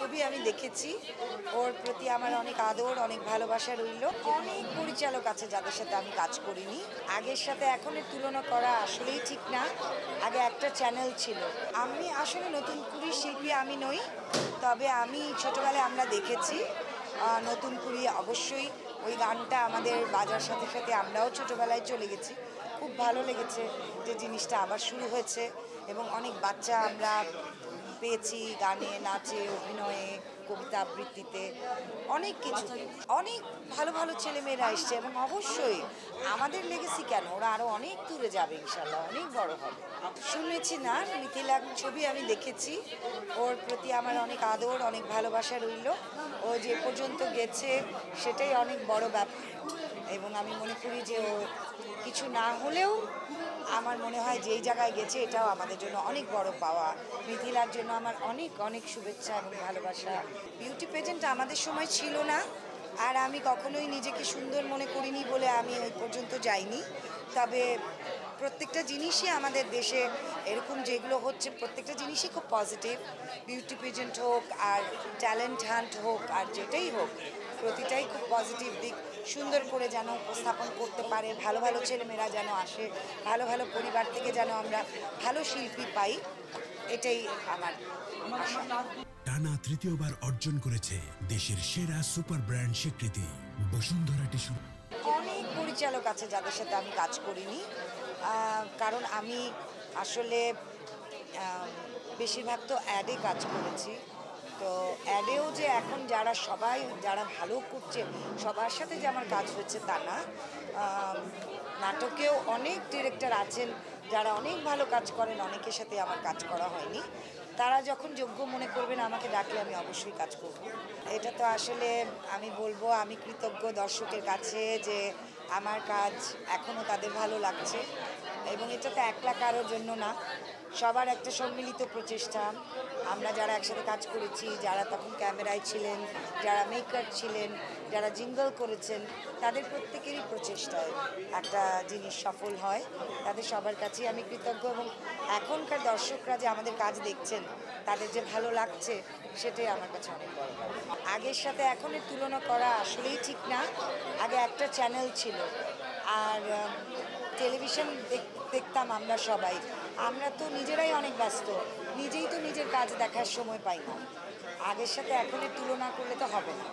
ছবি আমি দেখেছি, ওর প্রতি আমার অনেক আদর অনেক ভালোবাসা রইল। অনেক পরিচালক আছে যাদের সাথে আমি কাজ করিনি। আগের সাথে এখনের তুলনা করা আসলেই ঠিক না। আগে একটা চ্যানেল ছিল। আমি আসলে নতুন কুড়ির শিল্পী আমি নই, তবে আমি ছোটবেলায় আমরা দেখেছি নতুন কুড়ি অবশ্যই ওই গানটা আমাদের বাজার সাথে সাথে আমরাও ছোটবেলায় চলে গেছি। খুব ভালো লেগেছে যে জিনিসটা আবার শুরু হয়েছে এবং অনেক বাচ্চা আমরা পেয়েছি গানে, নাচে, অভিনয়ে, কবিতা আবৃত্তিতে, অনেক কিছুতে। অনেক ভালো ভালো ছেলেমেয়েরা এসছে এবং অবশ্যই আমাদের লেগেছি কেন, ওরা আরও অনেক দূরে যাবে, ইনশাল্লাহ অনেক বড় হবে। শুনেছি না, মিথিলার ছবি আমি দেখেছি, ওর প্রতি আমার অনেক আদর অনেক ভালোবাসা রইল। ও যে পর্যন্ত গেছে সেটাই অনেক বড় ব্যাপার এবং আমি মনে করি যে ও কিছু না হলেও আমার মনে হয় যেই জায়গায় গেছে এটাও আমাদের জন্য অনেক বড় পাওয়া। মিথিলার জন্য আমার অনেক অনেক শুভেচ্ছা এবং ভালোবাসা। বিউটি পেজেন্ট আমাদের সময় ছিল না, আর আমি কখনোই নিজেকে সুন্দর মনে করিনি বলে আমি ওই পর্যন্ত যাইনি। তবে প্রত্যেকটা জিনিসই আমাদের দেশে এরকম যেগুলো হচ্ছে প্রত্যেকটা জিনিসই খুব পজিটিভ। বিউটি পেজেন্ট হোক আর ট্যালেন্ট হান্ট হোক আর যেটাই হোক, প্রতিটাই খুব পজিটিভ দিক। সুন্দর করে যেন উপস্থাপন করতে পারে, ভালো ভালো ছেলেমেয়েরা যেন আসে, ভালো ভালো পরিবার থেকে যেন আমরা ভালো শিল্পী পাই, এটাই আমার আশা। টানা তৃতীয়বার অর্জন করেছে দেশের সেরা সুপার ব্র্যান্ড স্বীকৃতি বসুন্ধরা টিস্যু। অনেক পরিচালক আছে যাদের সাথে আমি কাজ করিনি, কারণ আমি আসলে বেশিরভাগ তো অ্যাডে কাজ করেছি। তো অ্যাডেও যে এখন যারা ভালো করছে সবার সাথে যে আমার কাজ হচ্ছে তা না। নাটকেও অনেক ডিরেক্টর আছেন যারা অনেক ভালো কাজ করেন, অনেকের সাথে আমার কাজ করা হয়নি। তারা যখন যোগ্য মনে করবেন আমাকে ডাকলে আমি অবশ্যই কাজ করব। এটা তো আসলে আমি বলবো আমি কৃতজ্ঞ দর্শকের কাছে যে আমার কাজ এখনও তাদের ভালো লাগছে এবং এটা তো একলা কারোর জন্য না, সবার একটা সম্মিলিত প্রচেষ্টা। আমরা যারা একসাথে কাজ করেছি, যারা তখন ক্যামেরায় ছিলেন, যারা মেকার ছিলেন, যারা জিঙ্গল করেছেন, তাদের প্রত্যেকেরই প্রচেষ্টায় একটা জিনিস সফল হয়। তাদের সবার কাছেই আমি কৃতজ্ঞ এবং এখনকার দর্শকরা যে আমাদের কাজ দেখছেন তাদের যে ভালো লাগছে সেটাই আমার কাছে অনেক বড়। আগের সাথে এখনের তুলনা করা আসলেই ঠিক না। আগে একটা চ্যানেল ছিল আর টেলিভিশন দেখতাম আমরা সবাই। আমরা তো নিজেরাই অনেক ব্যস্ত, নিজেই তো নিজের কাজ দেখার সময় পাই না। আগের সাথে এখনের তুলনা করলে তো হবে না।